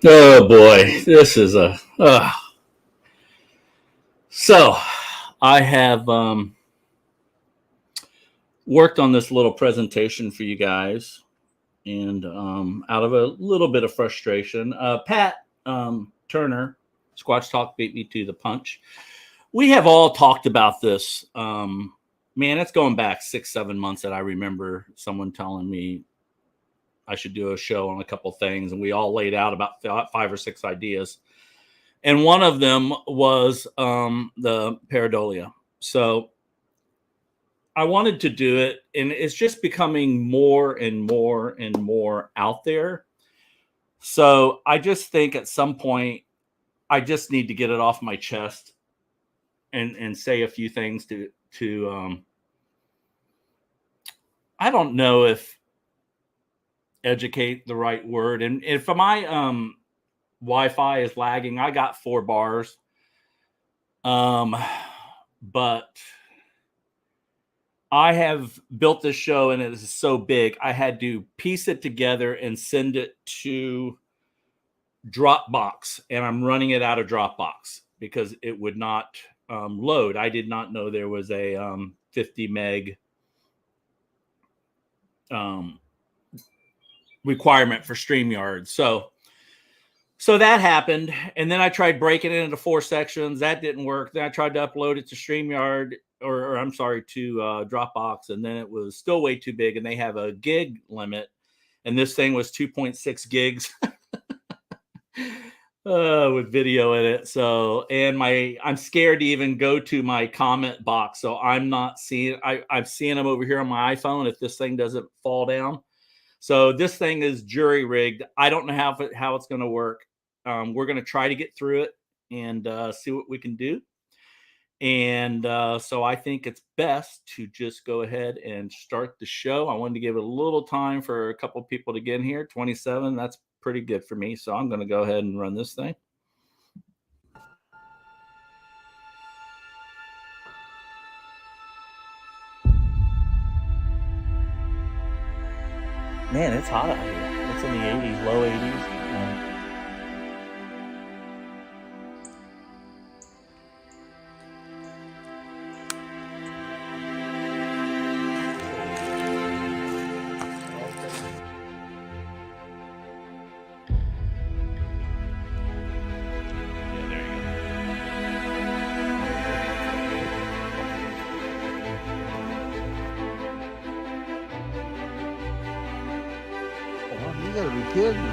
Oh boy, this is a. So, I have worked on this little presentation for you guys, and out of a little bit of frustration, Pat Turner, Squatch Talk, beat me to the punch. We have all talked about this. Man, it's going back 6-7 months that I remember someone telling me I should do a show on a couple things, and we all laid out about 5 or 6 ideas. And one of them was the pareidolia. So I wanted to do it, and it's just becoming more and more and more out there. So I just think at some point I just need to get it off my chest and say a few things to I don't know if educate the right word. And if my Wi-Fi is lagging, I got 4 bars. But I have built this show and it is so big, I had to piece it together and send it to Dropbox, and I'm running it out of Dropbox because it would not load. I did not know there was a 50 meg requirement for StreamYard. So that happened, and then I tried breaking it into 4 sections. That didn't work. Then I tried to upload it to StreamYard, or I'm sorry, to Dropbox, and then it was still way too big, and they have a gig limit, and this thing was 2.6 gigs with video in it. So, and I'm scared to even go to my comment box, so I'm not seeing. I'm seeing them over here on my iPhone if this thing doesn't fall down. So this thing is jury rigged. I don't know how it's going to work. We're going to try to get through it and see what we can do. And so I think it's best to just go ahead and start the show. I wanted to give it a little time for a couple people to get in here. 27, that's pretty good for me. So I'm going to go ahead and run this thing. Man, it's hot out here. It's in the 80s, low 80s. You gotta be kidding me.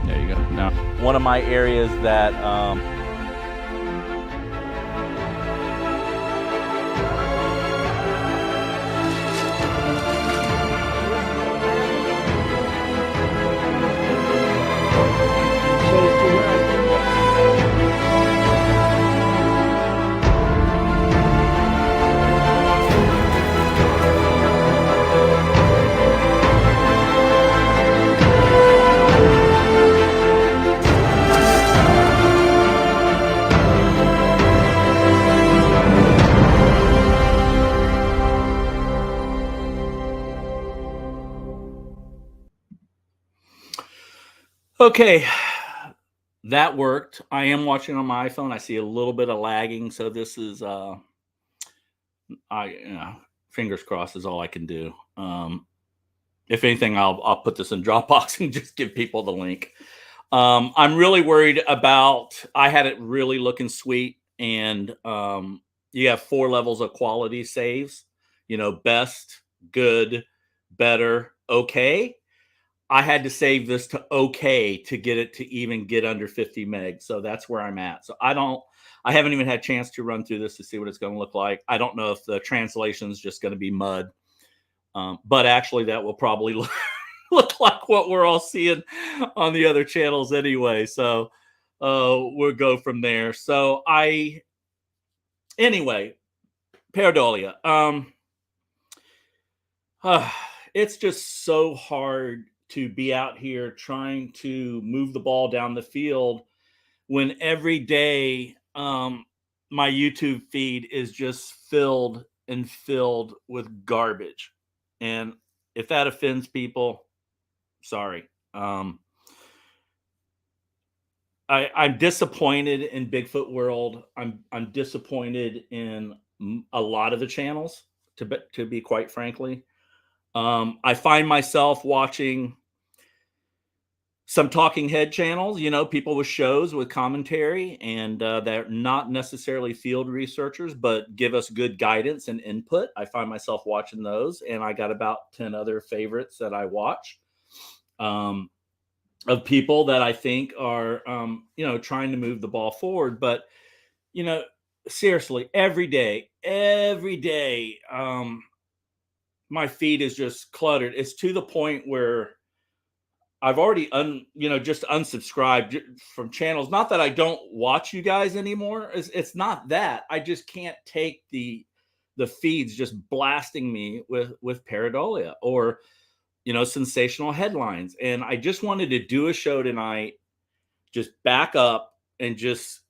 There you go. Now, one of my areas that okay, that worked. I am watching on my iPhone. I see a little bit of lagging, so this is fingers crossed is all I can do. If anything, I'll put this in Dropbox and just give people the link. I'm really worried about. I had it really looking sweet, and you have 4 levels of quality saves. You know, best, good, better, okay. I had to save this to okay to get it to even get under 50 meg. So that's where I'm at. So I haven't even had a chance to run through this to see what it's going to look like. I don't know if the translation is just going to be mud. But actually that will probably look like what we're all seeing on the other channels anyway. So we'll go from there. So anyway, pareidolia. It's just so hard to be out here trying to move the ball down the field when every day my YouTube feed is just filled and filled with garbage. And if that offends people, sorry. I'm disappointed in Bigfoot World. I'm disappointed in a lot of the channels, to be quite frankly. I find myself watching some talking head channels, people with shows with commentary, and they're not necessarily field researchers, but give us good guidance and input. I find myself watching those, and I got about 10 other favorites that I watch. Of people that I think are, trying to move the ball forward. But, seriously, every day, my feed is just cluttered. It's to the point where I've already, just unsubscribed from channels. Not that I don't watch you guys anymore. It's not that. I just can't take the feeds just blasting me with pareidolia or, sensational headlines. And I just wanted to do a show tonight, just back up and just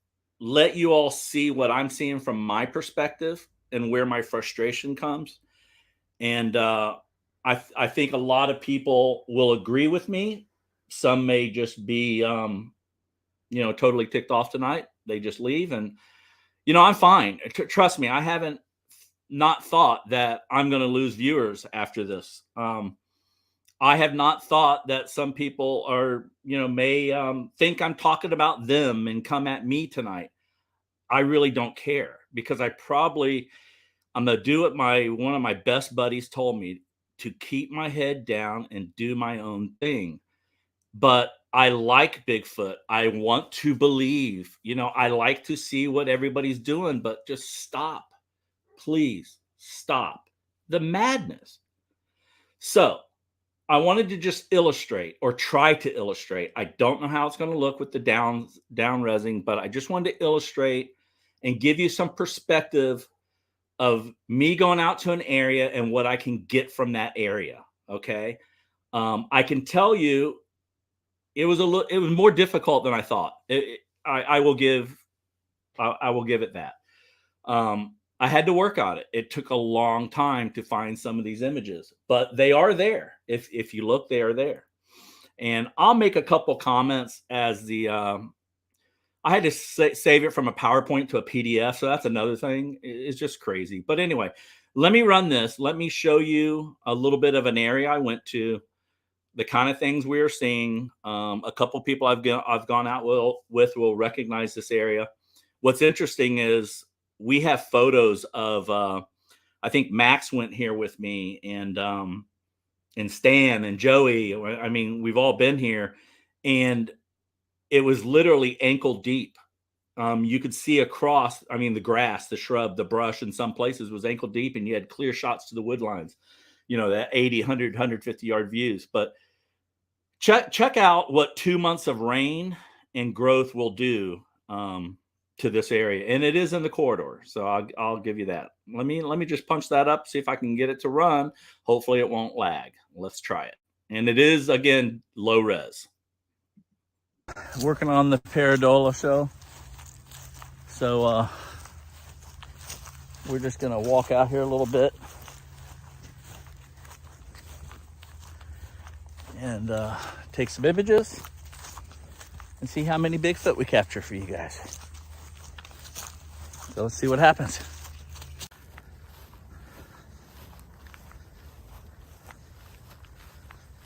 let you all see what I'm seeing from my perspective and where my frustration comes. And I think a lot of people will agree with me. Some may just be, totally ticked off tonight. They just leave. And, I'm fine. Trust me, I haven't not thought that I'm going to lose viewers after this. I have not thought that some people are, may think I'm talking about them and come at me tonight. I really don't care, because I'm going to do what one of my best buddies told me, to keep my head down and do my own thing. But I like Bigfoot. I want to believe, I like to see what everybody's doing, but just stop. Please stop the madness. So I wanted to just illustrate, or try to illustrate. I don't know how it's going to look with the down resing, but I just wanted to illustrate and give you some perspective of me going out to an area and what I can get from that area. Okay. I can tell you it was more difficult than I thought. I will give it that. I had to work on it. It took a long time to find some of these images, but they are there. If you look, they are there. And I'll make a couple comments as I had to save it from a PowerPoint to a PDF. So that's another thing. It's just crazy. But anyway, let me run this. Let me show you a little bit of an area I went to, the kind of things we are seeing. A couple people I've gone out with will recognize this area. What's interesting is we have photos of, I think Max went here with me, and Stan and Joey. I mean, we've all been here, and it was literally ankle deep. You could see across, the grass, the shrub, the brush in some places was ankle deep, and you had clear shots to the wood lines, that 80, 100, 150 yard views. But check out what 2 months of rain and growth will do to this area. And it is in the corridor. So I'll give you that. Let me just punch that up, see if I can get it to run. Hopefully it won't lag. Let's try it. And it is, again, low res. Working on the pareidolia show. So we're just gonna walk out here a little bit and take some images and see how many Bigfoot we capture for you guys. So let's see what happens.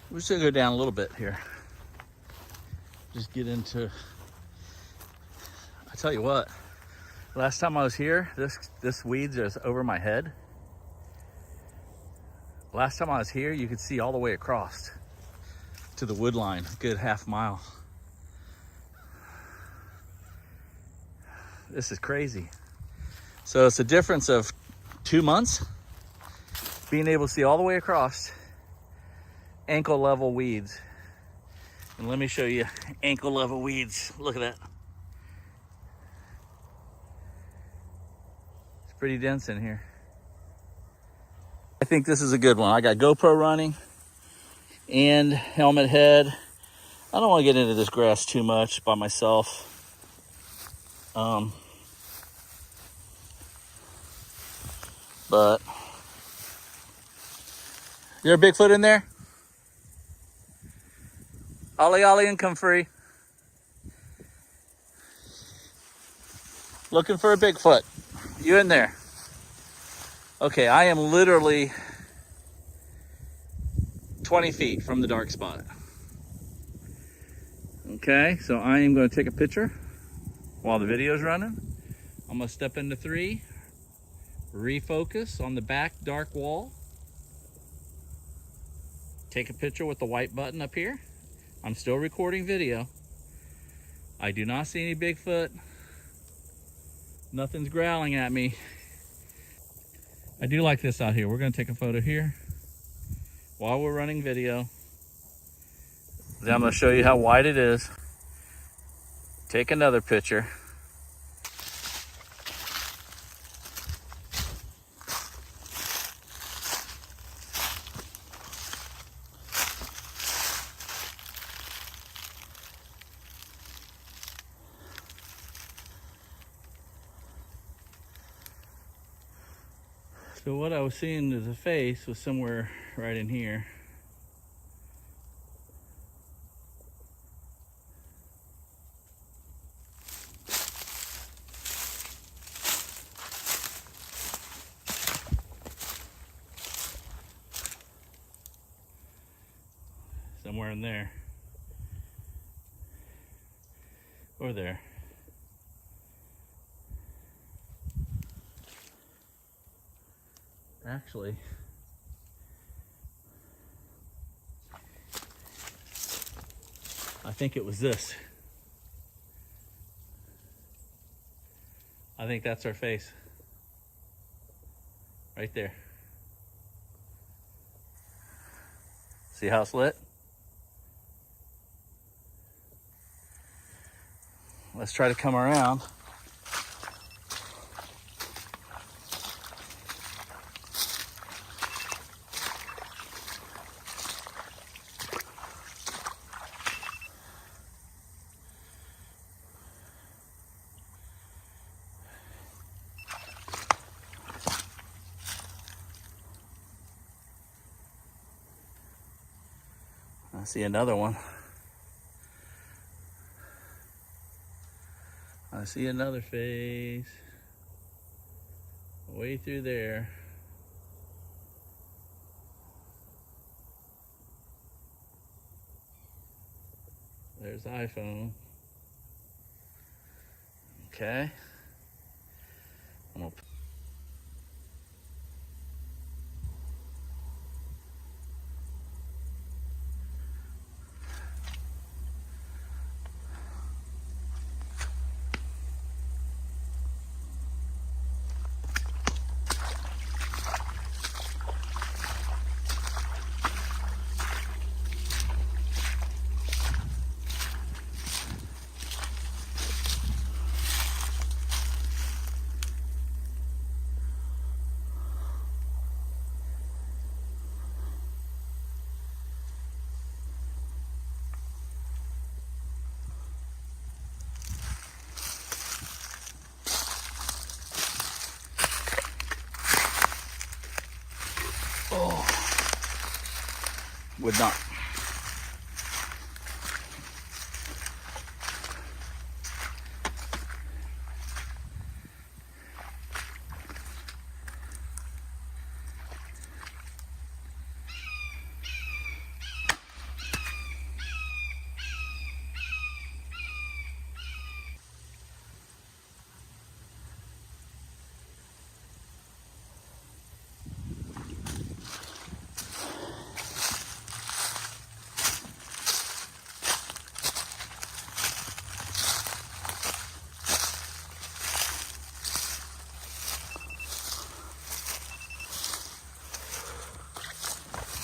We're just gonna go down a little bit here. Just get into, I tell you what, last time I was here, this weeds is over my head. Last time I was here, you could see all the way across to the wood line, a good half mile. This is crazy. So it's a difference of 2 months, being able to see all the way across, ankle level weeds. And let me show you ankle level weeds. Look at that. It's pretty dense in here. I think this is a good one. I got GoPro running and helmet head. I don't want to get into this grass too much by myself. But is there a Bigfoot in there? Ollie, ollie, and come free. Looking for a Bigfoot. You in there? Okay, I am literally 20 feet from the dark spot. Okay, so I am going to take a picture while the video is running. I'm going to step into 3, refocus on the back dark wall, take a picture with the white button up here. I'm still recording video. I do not see any Bigfoot. Nothing's growling at me. I do like this out here. We're going to take a photo here while we're running video. Then I'm going to show you how wide it is. Take another picture. So what I was seeing as a face was somewhere right in here. Somewhere in there. Or there. Actually, I think it was this. I think that's our face. Right there. See how it's lit? Let's try to come around. I see another one. I see another face way through there. There's the iPhone. Okay. I'm gonna would not.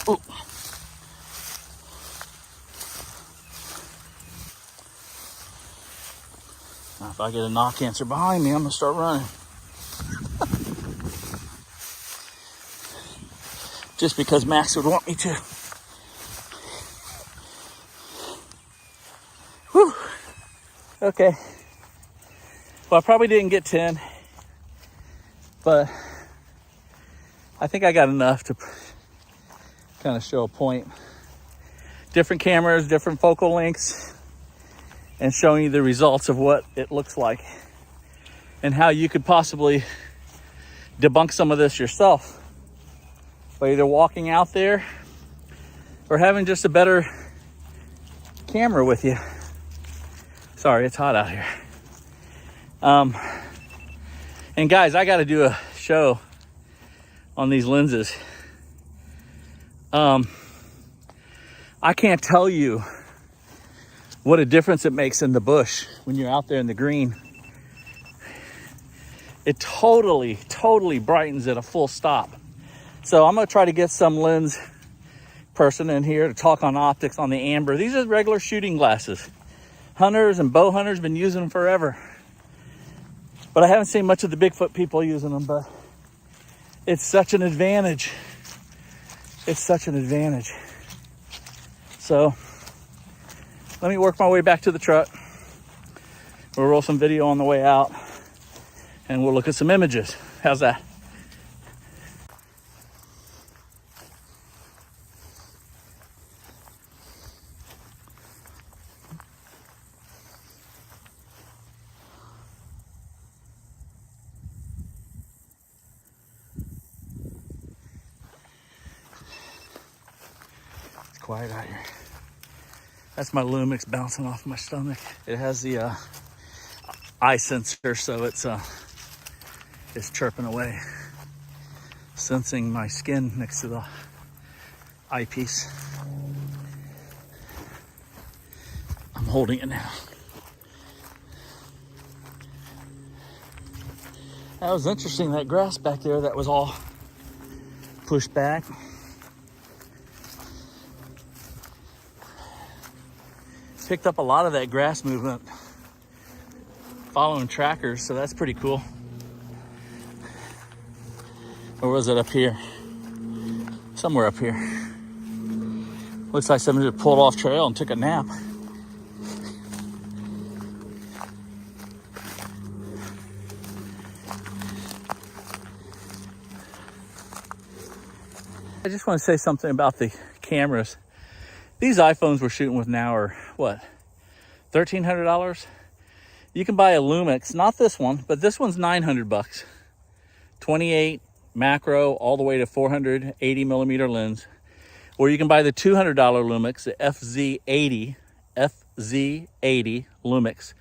Oh. Now if I get a knock answer behind me, I'm gonna start running. Just because Max would want me to. Whew. Okay. Well, I probably didn't get 10, but I think I got enough to kind of show a point. Different cameras, different focal lengths, and showing you the results of what it looks like and how you could possibly debunk some of this yourself by either walking out there or having just a better camera with you. Sorry, it's hot out here. And guys, I got to do a show on these lenses. I can't tell you what a difference it makes in the bush when you're out there in the green. It totally brightens at a full stop. So I'm gonna try to get some lens person in here to talk on optics on the amber. These are regular shooting glasses. Hunters and bow hunters been using them forever. But I haven't seen much of the Bigfoot people using them, but it's such an advantage. It's such an advantage. So let me work my way back to the truck. We'll roll some video on the way out and we'll look at some images. How's that? It's quiet out here. That's my Lumix bouncing off my stomach. It has the eye sensor, so it's chirping away, sensing my skin next to the eyepiece. I'm holding it now. That was interesting, that grass back there that was all pushed back. Picked up a lot of that grass movement following trackers, so that's pretty cool. Or was it up here? Somewhere up here. Looks like somebody pulled off trail and took a nap. I just want to say something about the cameras. These iPhones we're shooting with now are what, $1,300? You can buy a Lumix, not this one, but this one's $900. 28 macro all the way to 480 millimeter lens. Or you can buy the $200 Lumix, the FZ80 Lumix.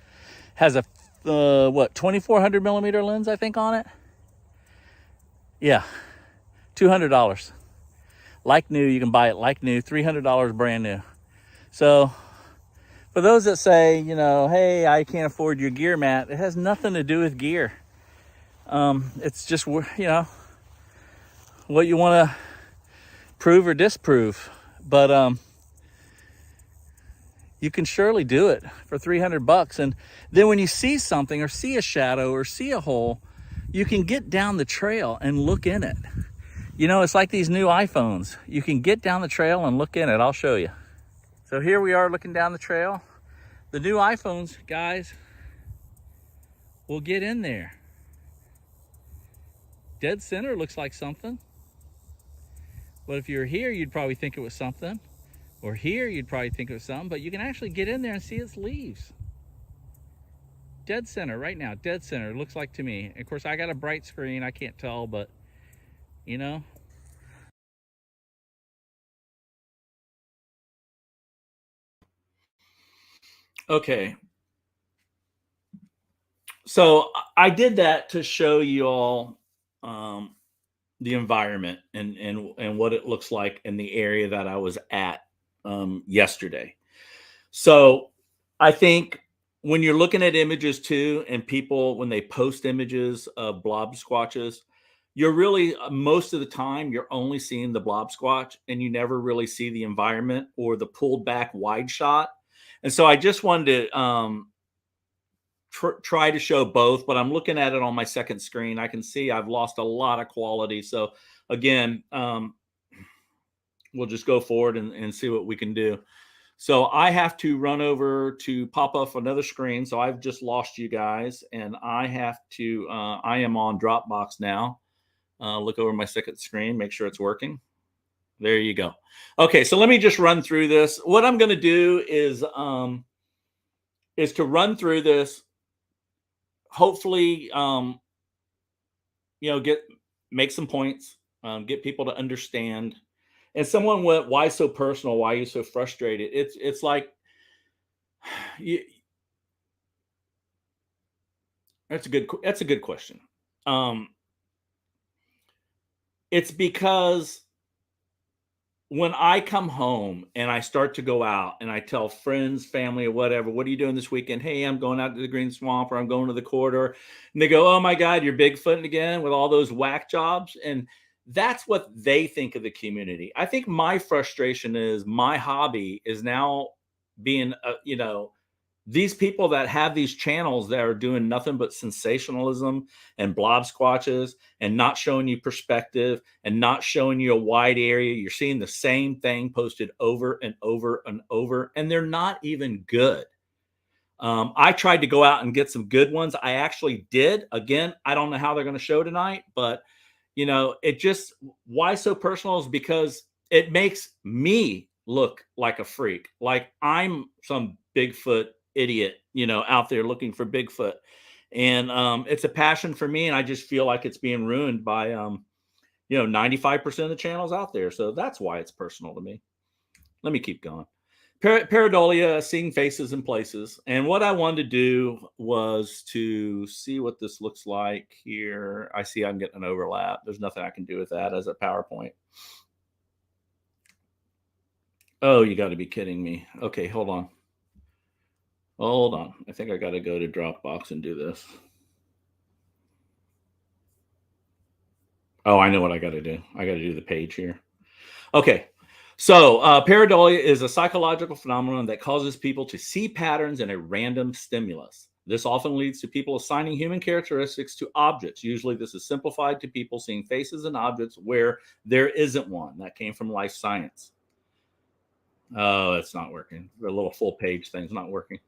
Has a, 2400 millimeter lens, I think, on it? Yeah, $200. Like new, you can buy it like new, $300 brand new. So for those that say, you know, hey, I can't afford your gear, Matt, it has nothing to do with gear. It's just, you know, what you want to prove or disprove. But you can surely do it for $300. And then when you see something or see a shadow or see a hole, you can get down the trail and look in it. You know, it's like these new iPhones. You can get down the trail and look in it. I'll show you. So here we are looking down the trail. The new iPhones, guys, will get in there. Dead center looks like something. But if you're here, you'd probably think it was something. Or here, you'd probably think it was something. But you can actually get in there and see its leaves. Dead center right now. Dead center, it looks like to me. Of course, I got a bright screen. I can't tell, but you know. Okay. So I did that to show you all the environment and what it looks like in the area that I was at yesterday. So I think when you're looking at images too, and people, when they post images of blob squatches, you're really, most of the time, you're only seeing the blob squatch and you never really see the environment or the pulled back wide shot. And so I just wanted to try to show both, but I'm looking at it on my second screen. I can see I've lost a lot of quality. So again, we'll just go forward and see what we can do. So I have to run over to pop off another screen. So I've just lost you guys, and I have to, I am on Dropbox now. Look over my second screen, make sure it's working. There you go. Okay, so let me just run through this. What I'm going to do is to run through this. Hopefully, make some points, get people to understand. And someone went, "Why so personal? Why are you so frustrated?" It's like, you, that's a good question. It's because when I come home and I start to go out and I tell friends, family, or whatever, "What are you doing this weekend?" "Hey, I'm going out to the Green Swamp, or I'm going to the corridor." And they go, "Oh my God, you're Bigfooting again with all those whack jobs." And that's what they think of the community. I think my frustration is my hobby is now being, these people that have these channels that are doing nothing but sensationalism and blob squatches and not showing you perspective and not showing you a wide area. You're seeing the same thing posted over and over and over, and they're not even good. I tried to go out and get some good ones. I actually did. Again, I don't know how they're going to show tonight, but it just, why so personal is because it makes me look like a freak, like I'm some Bigfoot idiot, out there looking for Bigfoot. And it's a passion for me, and I just feel like it's being ruined by 95% of the channels out there. So that's why it's personal to me. Let me keep going. Pareidolia, seeing faces in places. And what I wanted to do was to see what this looks like here. I see I'm getting an overlap. There's nothing I can do with that as a PowerPoint. Oh, you got to be kidding me. Okay, hold on. Hold on. I think I got to go to Dropbox and do this. Oh, I know what I got to do. I got to do the page here. Okay. So, pareidolia is a psychological phenomenon that causes people to see patterns in a random stimulus. This often leads to people assigning human characteristics to objects. Usually, this is simplified to people seeing faces in objects where there isn't one. That came from life science. Oh, it's not working. The little full page thing's not working.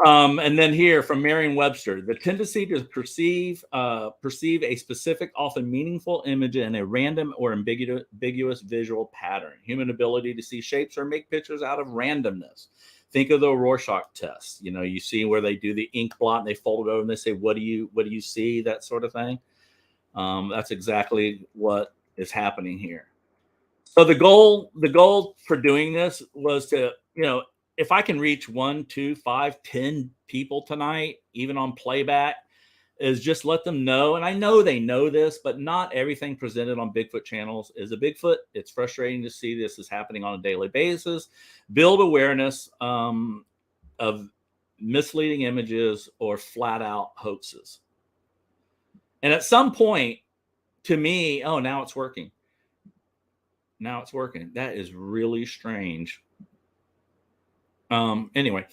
And then here from Merriam-Webster, the tendency to perceive a specific, often meaningful image in a random or ambiguous visual pattern. Human ability to see shapes or make pictures out of randomness. Think of the Rorschach test. You see where they do the ink blot and they fold it over and they say, "What do you see?" That sort of thing. That's exactly what is happening here. So the goal for doing this was to, if I can reach 1, 2, 5, 10 people tonight, even on playback, is just let them know. And I know they know this, but not everything presented on Bigfoot channels is a Bigfoot. It's frustrating to see this is happening on a daily basis. Build awareness of misleading images or flat out hoaxes. And at some point, to me, oh, now it's working. Now it's working. That is really strange. Anyway,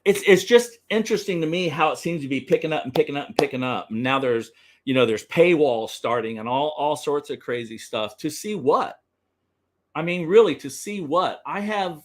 it's just interesting to me how it seems to be picking up and picking up and picking up. And now there's paywalls starting and all sorts of crazy stuff to see what. I mean, really, to see what I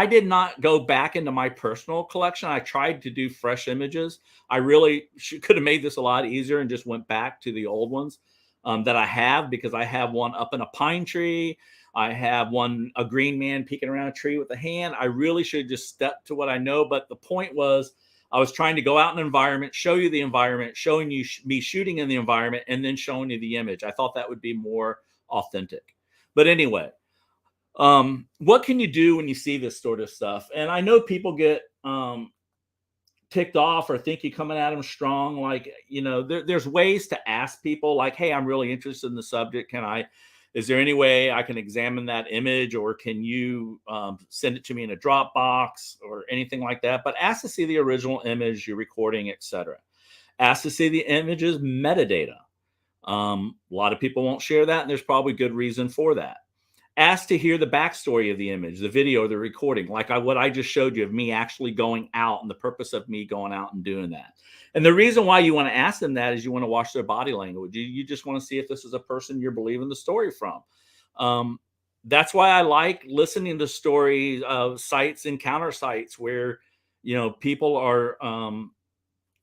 did not go back into my personal collection. I tried to do fresh images. I really could have made this a lot easier and just went back to the old ones that I have, because I have one up in a pine tree. I have a green man peeking around a tree with a hand. I really should just step to what I know. But the point was, I was trying to go out in an environment, show you the environment, showing you me shooting in the environment, and then showing you the image. I thought that would be more authentic. But anyway, what can you do when you see this sort of stuff? And I know people get ticked off or think you're coming at them strong. Like, there's ways to ask people, like, "Hey, I'm really interested in the subject. Is there any way I can examine that image, or can you send it to me in a Dropbox or anything like that?" But ask to see the original image you're recording, etc. Ask to see the image's metadata. A lot of people won't share that, and there's probably good reason for that. Ask to hear the backstory of the image, the video, the recording, like what I just showed you of me actually going out and the purpose of me going out and doing that. And the reason why you want to ask them that is you want to watch their body language. You just want to see if this is a person you're believing the story from. That's why I like listening to stories of sites and counter sites where, people are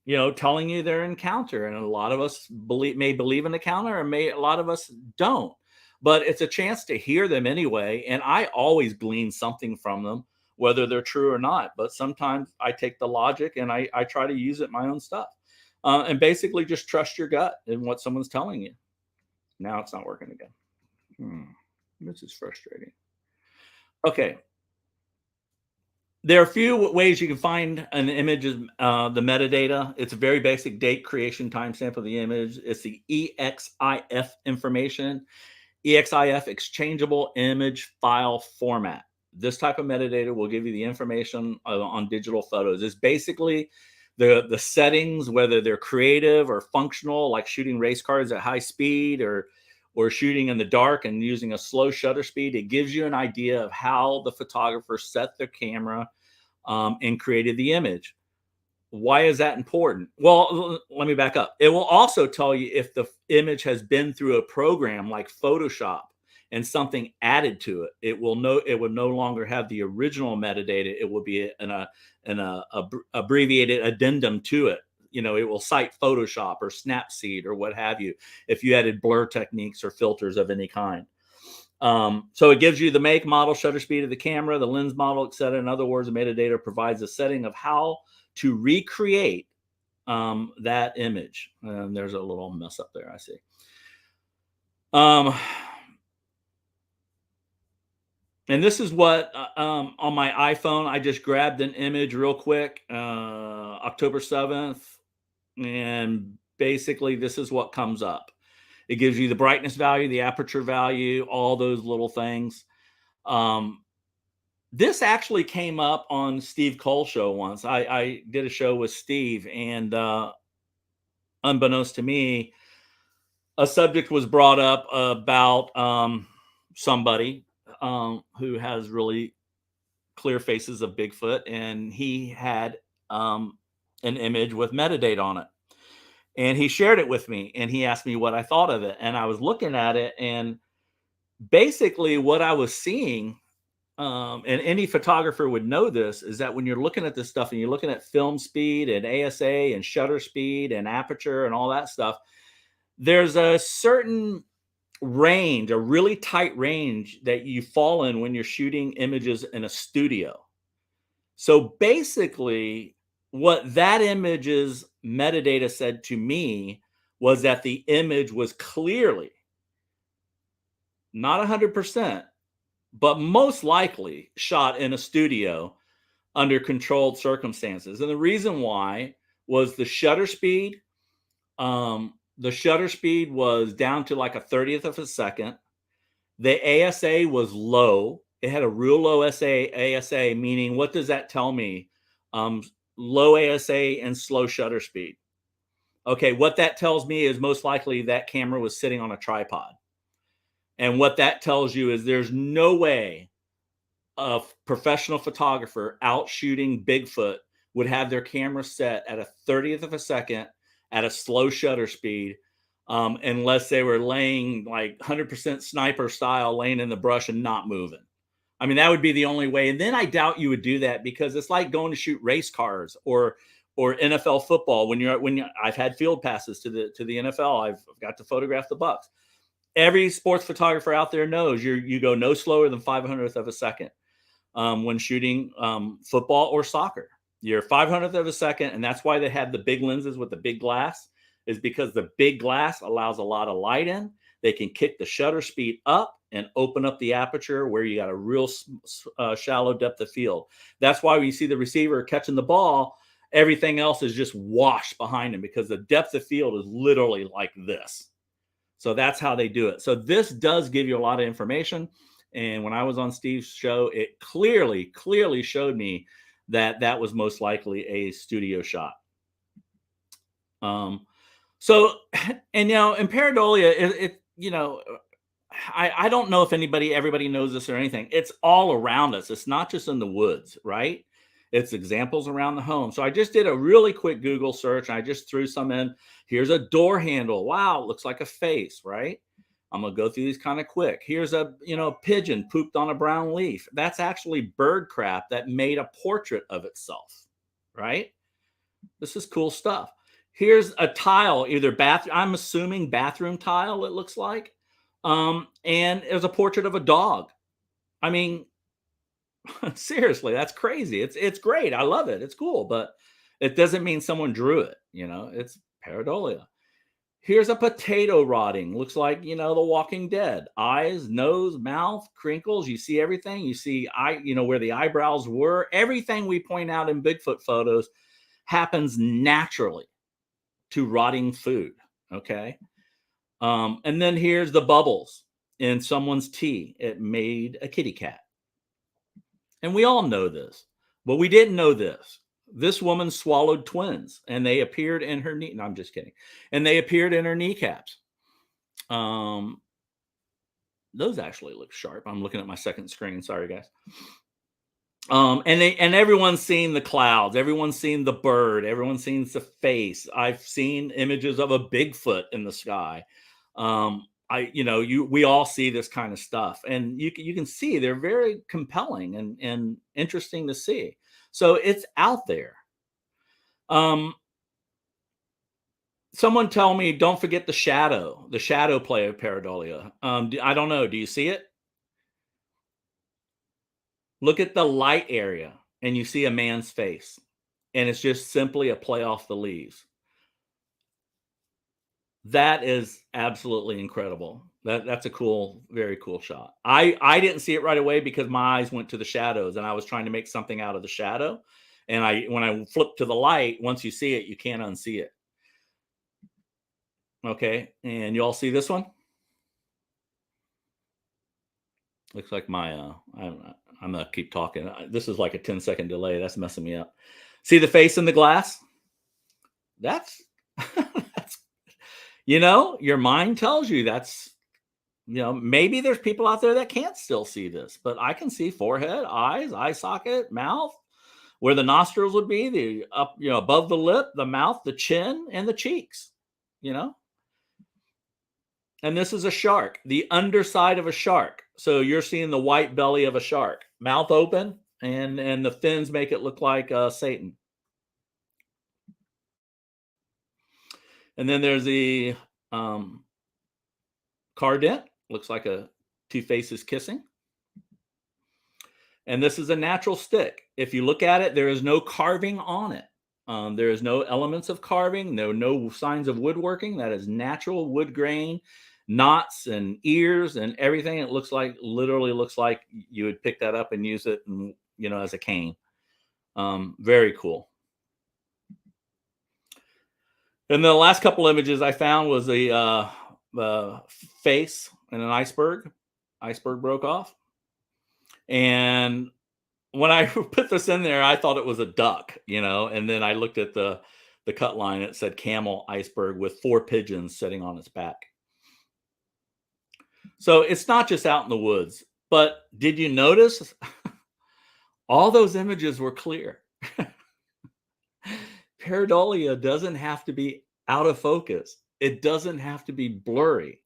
you know, telling you their encounter. And a lot of us may believe in the encounter, and a lot of us don't. But it's a chance to hear them anyway. And I always glean something from them, whether they're true or not. But sometimes I take the logic and I try to use it in my own stuff. And basically just trust your gut in what someone's telling you. Now it's not working again. This is frustrating. Okay. There are a few ways you can find an image, the metadata. It's a very basic date, creation, timestamp of the image. It's the EXIF information. EXIF, exchangeable image file format. This type of metadata will give you the information on digital photos. It's basically the settings, whether they're creative or functional, like shooting race cars at high speed or shooting in the dark and using a slow shutter speed. It gives you an idea of how the photographer set their camera and created the image. Why is that important? Well, let me back up. It will also tell you if the image has been through a program like Photoshop and something added to it. It will no longer have the original metadata. It will be an abbreviated addendum to it. You know, it will cite Photoshop or Snapseed or what have you if you added blur techniques or filters of any kind. So it gives you the make, model, shutter speed of the camera, the lens model, etc. In other words, the metadata provides a setting of how to recreate that image. And there's a little mess up there, I see. And this is what on my iPhone, I just grabbed an image real quick, October 7th. And basically, this is what comes up. It gives you the brightness value, the aperture value, all those little things. This actually came up on Steve Cole's show once. I did a show with Steve, and unbeknownst to me, a subject was brought up about somebody who has really clear faces of Bigfoot, and he had an image with metadata on it. And he shared it with me, and he asked me what I thought of it. And I was looking at it, and basically what I was seeing, and any photographer would know this, is that when you're looking at this stuff and you're looking at film speed and ASA and shutter speed and aperture and all that stuff, there's a certain range, a really tight range that you fall in when you're shooting images in a studio. So basically, what that image's metadata said to me was that the image was clearly not 100%, but most likely shot in a studio under controlled circumstances. And the reason why was the shutter speed. The shutter speed was down to like a 30th of a second. The ASA was low. It had a real low ASA, meaning what does that tell me? Low ASA and slow shutter speed. Okay, what that tells me is most likely that camera was sitting on a tripod. And what that tells you is there's no way a professional photographer out shooting Bigfoot would have their camera set at a 30th of a second at a slow shutter speed, unless they were laying like 100% sniper style, laying in the brush and not moving. I mean, that would be the only way. And then I doubt you would do that, because it's like going to shoot race cars or NFL football. When I've had field passes to the NFL. I've got to photograph the Bucks. Every sports photographer out there knows you go no slower than 500th of a second when shooting football or soccer. You're 500th of a second, and that's why they have the big lenses with the big glass, is because the big glass allows a lot of light in. They can kick the shutter speed up and open up the aperture where you got a real shallow depth of field. That's why when you see the receiver catching the ball, everything else is just washed behind him, because the depth of field is literally like this. So that's how they do it. So this does give you a lot of information. And when I was on Steve's show, it clearly showed me that was most likely a studio shot. So, and in pareidolia, I don't know if everybody knows this or anything. It's all around us. It's not just in the woods, right? It's examples around the home. So I just did a really quick Google search, and I just threw some in. Here's a door handle. Wow, it looks like a face, right? I'm going to go through these kind of quick. Here's a pigeon pooped on a brown leaf. That's actually bird crap that made a portrait of itself, right? This is cool stuff. Here's a tile, either I'm assuming bathroom tile, it looks like. And there's a portrait of a dog. I mean, seriously, that's crazy. It's great. I love it. It's cool, but it doesn't mean someone drew it. It's pareidolia. Here's a potato rotting. Looks like, The Walking Dead. Eyes, nose, mouth, crinkles. You see everything. You see where the eyebrows were. Everything we point out in Bigfoot photos happens naturally to rotting food. Okay. And then here's the bubbles in someone's tea. It made a kitty cat. And we all know this, but we didn't know this. This woman swallowed twins and they appeared in her knee. No, I'm just kidding. And they appeared in her kneecaps. Those actually look sharp. I'm looking at my second screen. Sorry, guys. And everyone's seen the clouds. Everyone's seen the bird. Everyone's seen the face. I've seen images of a Bigfoot in the sky. We all see this kind of stuff, and you can see they're very compelling and interesting to see. So it's out there. Someone tell me, don't forget the shadow play of pareidolia. I don't know. Do you see it? Look at the light area and you see a man's face, and it's just simply a play off the leaves. That is absolutely incredible. That's a cool, very cool shot. I didn't see it right away because my eyes went to the shadows and I was trying to make something out of the shadow. And when I flip to the light, once you see it, you can't unsee it. Okay. And you all see this one? Looks like I'm going to keep talking. This is like a 10-second delay. That's messing me up. See the face in the glass? That's your mind tells you that's, maybe there's people out there that can't still see this, but I can see forehead, eyes, eye socket, mouth, where the nostrils would be, the up, above the lip, the mouth, the chin, and the cheeks, And this is a shark, the underside of a shark. So you're seeing the white belly of a shark, mouth open, and the fins make it look like Satan. And then there's the car dent. Looks like two faces kissing. And this is a natural stick. If you look at it, there is no carving on it. There is no elements of carving. No signs of woodworking. That is natural wood grain, knots and ears and everything. It literally looks like you would pick that up and use it, as a cane. Very cool. And the last couple images I found was the face in an iceberg. Iceberg broke off. And when I put this in there, I thought it was a duck, and then I looked at the cut line. It said camel iceberg with 4 pigeons sitting on its back. So it's not just out in the woods, but did you notice all those images were clear? Pareidolia doesn't have to be out of focus. It doesn't have to be blurry.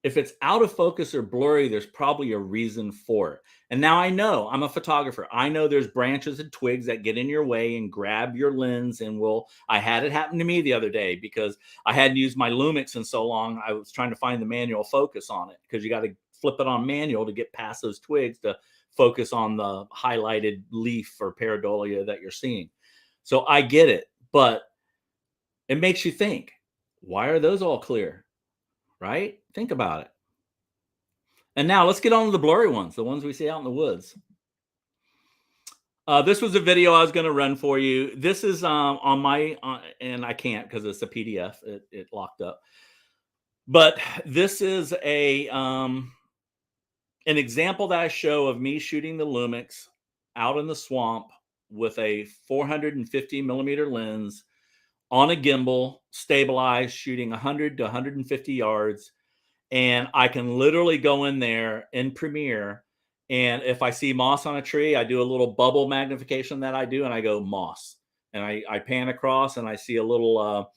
If it's out of focus or blurry, there's probably a reason for it. And now I know, I'm a photographer. I know there's branches and twigs that get in your way and grab your lens. And I had it happen to me the other day because I hadn't used my Lumix in so long. I was trying to find the manual focus on it because you got to flip it on manual to get past those twigs to focus on the highlighted leaf or pareidolia that you're seeing. So I get it, but it makes you think, why are those all clear? Right? Think about it. And now let's get on to the blurry ones, the ones we see out in the woods. This was a video I was going to run for you. This is on my, and I can't because it's a PDF. It locked up. But this is an example that I show of me shooting the Lumix out in the swamp with a 450 millimeter lens on a gimbal, stabilized, shooting 100 to 150 yards. And I can literally go in there in Premiere. And if I see moss on a tree, I do a little bubble magnification that I do. And I go moss. And I pan across and I see a little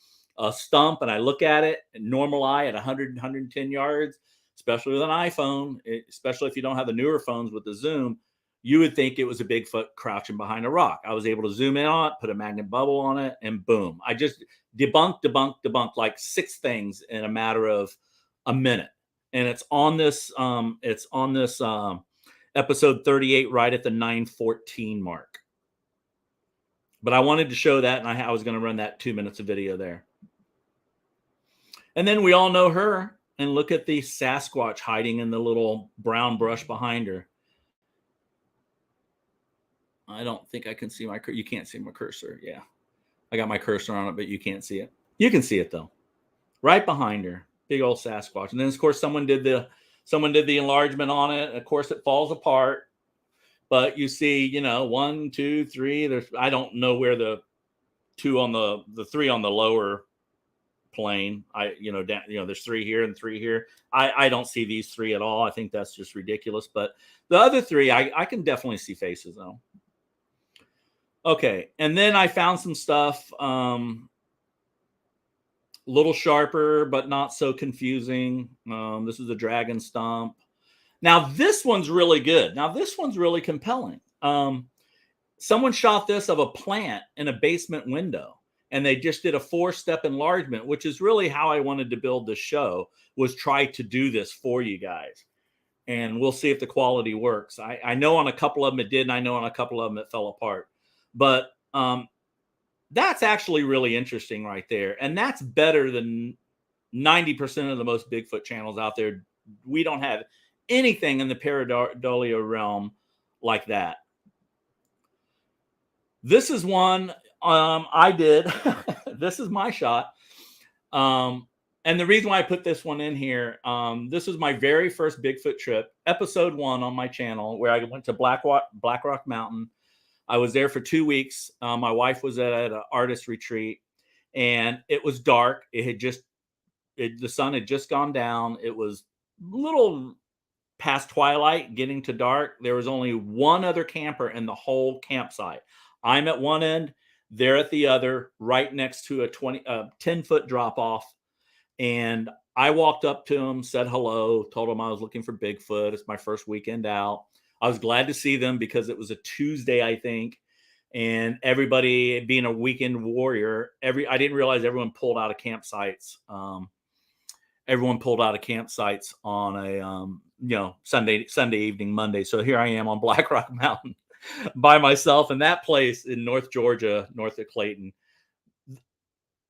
stump. And I look at it, normal eye at 100, 110 yards, especially with an iPhone, especially if you don't have the newer phones with the zoom. you would think it was a Bigfoot crouching behind a rock. I was able to zoom in on it, put a magnet bubble on it, and boom. I just debunked like 6 things in a matter of a minute. And it's on this episode 38, right at the 9:14 mark. But I wanted to show that, and I was going to run that 2 minutes of video there. And then we all know her, and look at the Sasquatch hiding in the little brown brush behind her. I don't think I can see my, you can't see my cursor. Yeah. I got my cursor on it, but you can't see it. You can see it though. Right behind her, big old Sasquatch. And then of course someone did the enlargement on it. Of course it falls apart, but you see, you know, 1, 2, 3, there's, I don't know where the 2 on the 3 on the lower plane. There's 3 here and 3 here. I don't see these 3 at all. I think that's just ridiculous. But the other 3, I can definitely see faces though. Okay, and then I found some stuff, little sharper, but not so confusing. This is a dragon stump. Now this one's really good. Now this one's really compelling. Someone shot this of a plant in a basement window, and they just did a 4-step enlargement, which is really how I wanted to build this show, was try to do this for you guys. And we'll see if the quality works. I know on a couple of them it did, and I know on a couple of them it fell apart. But that's actually really interesting right there. And that's better than 90% of the most Bigfoot channels out there. We don't have anything in the pareidolia realm like that. This is one I did. This is my shot. And the reason why I put this one in here, this was my very first Bigfoot trip, episode 1 on my channel, where I went to Black Rock Mountain. I was there for 2 weeks. My wife was at an artist retreat, and it was dark. The sun had just gone down. It was a little past twilight, getting to dark. There was only one other camper in the whole campsite. I'm at one end, they're at the other, right next to a 10-foot drop off. And I walked up to them, said hello, told them I was looking for Bigfoot. It's my first weekend out. I was glad to see them because it was a Tuesday, I think. And everybody, being a weekend warrior, I didn't realize everyone pulled out of campsites. Everyone pulled out of campsites on a Sunday evening, Monday. So here I am on Black Rock Mountain by myself in that place in North Georgia, north of Clayton.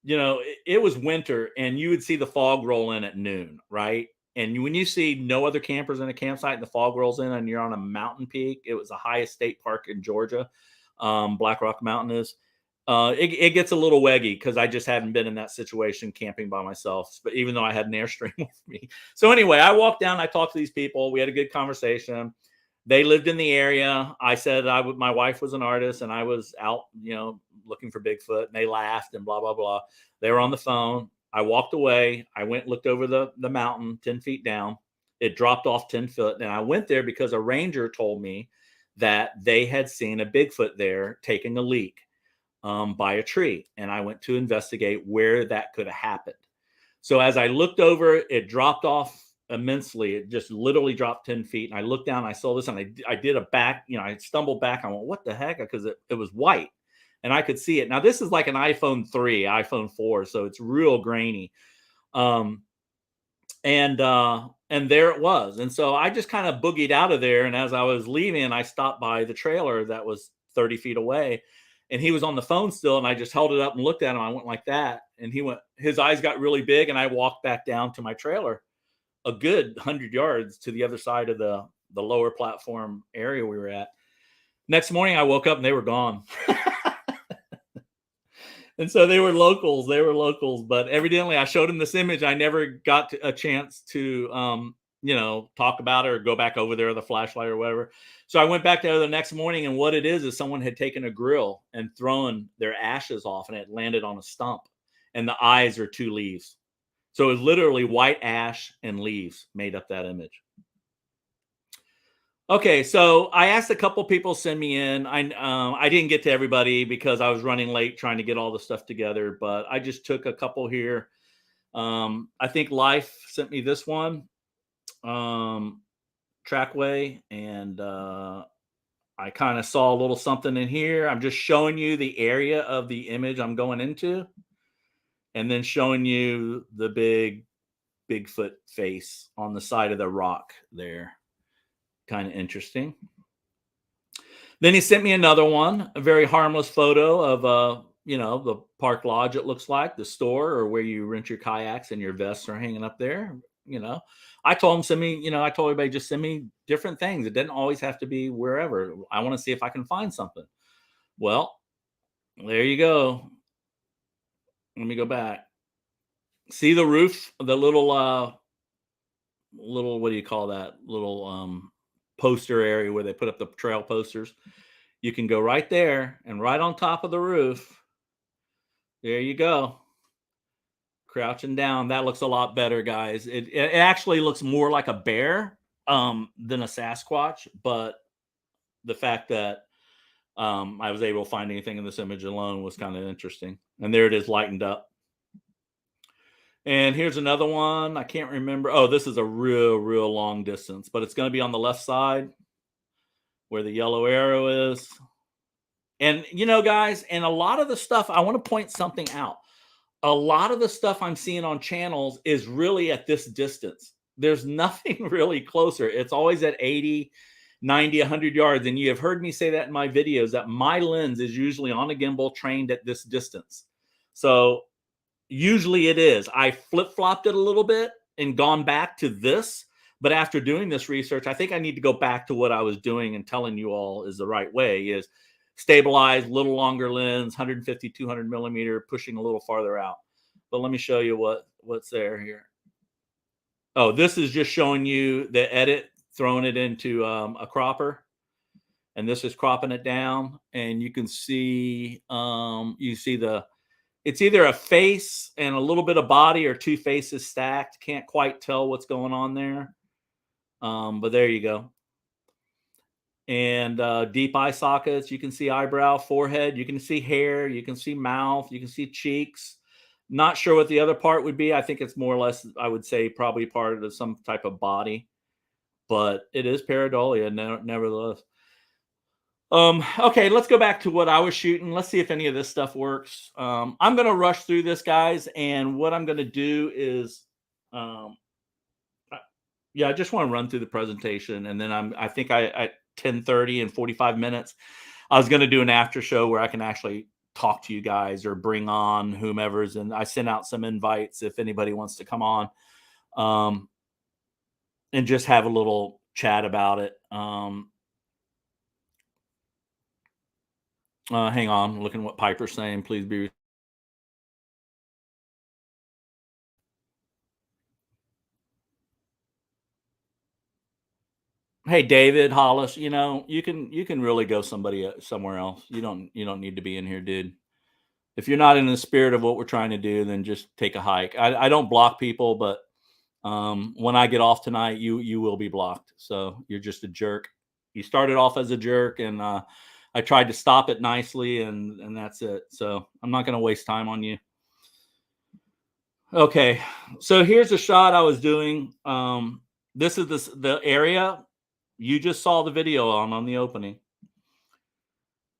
You know, it was winter, and you would see the fog roll in at noon, right? And when you see no other campers in a campsite and the fog rolls in and you're on a mountain peak, it was the highest state park in Georgia, Black Rock Mountain is. It gets a little weggy because I just hadn't been in that situation camping by myself, but even though I had an Airstream with me. So anyway, I walked down, I talked to these people. We had a good conversation. They lived in the area. I said my wife was an artist and I was out, looking for Bigfoot, and they laughed and blah, blah, blah. They were on the phone. I walked away. I went and looked over the mountain 10 feet down. It dropped off 10 foot. And I went there because a ranger told me that they had seen a Bigfoot there taking a leak by a tree. And I went to investigate where that could have happened. So as I looked over, it dropped off immensely. It just literally dropped 10 feet. And I looked down, I saw this, and I did a back, I stumbled back. I went, what the heck? Because it was white. And I could see it. Now, this is like an iPhone 3, iPhone 4, so it's real grainy. And there it was. And so I just kind of boogied out of there. And as I was leaving, I stopped by the trailer that was 30 feet away. And he was on the phone still. And I just held it up and looked at him. I went like that. And his eyes got really big. And I walked back down to my trailer a good 100 yards to the other side of the lower platform area we were at. Next morning, I woke up and they were gone. And so they were locals. But evidently I showed them this image. I never got a chance to, talk about it or go back over there with a flashlight or whatever. So I went back there the next morning, and what it is someone had taken a grill and thrown their ashes off, and it landed on a stump, and the eyes are 2 leaves. So it was literally white ash and leaves made up that image. Okay, so I asked a couple people to send me in. I didn't get to everybody because I was running late trying to get all the stuff together, but I just took a couple here. I think Life sent me this one, Trackway, and I kind of saw a little something in here. I'm just showing you the area of the image I'm going into, and then showing you the big Bigfoot face on the side of the rock there. Kind of interesting. Then he sent me another one, a very harmless photo of the park lodge, it looks like, the store, or where you rent your kayaks and your vests are hanging up there. I told him, I told everybody, just send me different things. It doesn't always have to be wherever. I want to see if I can find something. Well, there you go. Let me go back. See the roof, the little what do you call that? Little poster area where they put up the trail posters. You can go right there, and right on top of the roof, there you go. Crouching down. That looks a lot better, guys. It actually looks more like a bear than a Sasquatch, but the fact that I was able to find anything in this image alone was kind of interesting. And there it is, lightened up. And here's another one. I can't remember. Oh, this is a real long distance, but it's going to be on the left side where the yellow arrow is. And, guys, and a lot of the stuff, I want to point something out. A lot of the stuff I'm seeing on channels is really at this distance. There's nothing really closer. It's always at 80, 90, 100 yards. And you have heard me say that in my videos, that my lens is usually on a gimbal trained at this distance. So usually it is. I flip-flopped it a little bit and gone back to this. But after doing this research, I think I need to go back to what I was doing and telling you all is the right way, is stabilized, little longer lens, 150, 200 millimeter, pushing a little farther out. But let me show you what's there here. Oh, this is just showing you the edit, throwing it into a cropper. And this is cropping it down. And you can see, it's either a face and a little bit of body or two faces stacked. Can't quite tell what's going on there. But there you go. And deep eye sockets. You can see eyebrow, forehead. You can see hair. You can see mouth. You can see cheeks. Not sure what the other part would be. I think it's more or less, I would say, probably part of some type of body. But it is pareidolia, nevertheless. Okay, let's go back to what I was shooting. Let's see if any of this stuff works. I'm going to rush through this, guys. And what I'm going to do is, I just want to run through the presentation. And then I think at 10:30 and 45 minutes, I was going to do an after show where I can actually talk to you guys or bring on whomever's. And I sent out some invites if anybody wants to come on and just have a little chat about it. Hang on, looking at what Piper's saying. Please be. Hey, David Hollis, you can really go somewhere else. You don't need to be in here, dude. If you're not in the spirit of what we're trying to do, then just take a hike. I don't block people, but when I get off tonight, you will be blocked. So you're just a jerk. You started off as a jerk, and I tried to stop it nicely, and that's it. So I'm not going to waste time on you. Okay, so here's a shot I was doing. This is the area you just saw the video on the opening.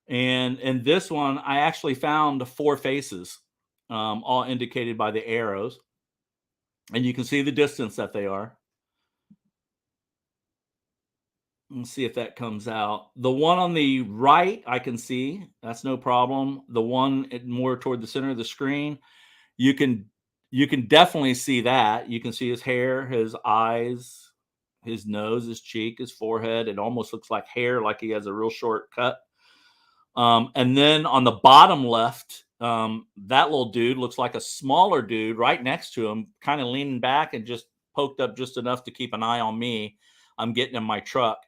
And in this one, I actually found 4 faces, all indicated by the arrows. And you can see the distance that they are. Let's see if that comes out. The one on the right, I can see. That's no problem. The one more toward the center of the screen, you can definitely see that. You can see his hair, his eyes, his nose, his cheek, his forehead. It almost looks like hair, like he has a real short cut. And then on the bottom left, that little dude looks like a smaller dude right next to him, kind of leaning back and just poked up just enough to keep an eye on me. I'm getting in my truck.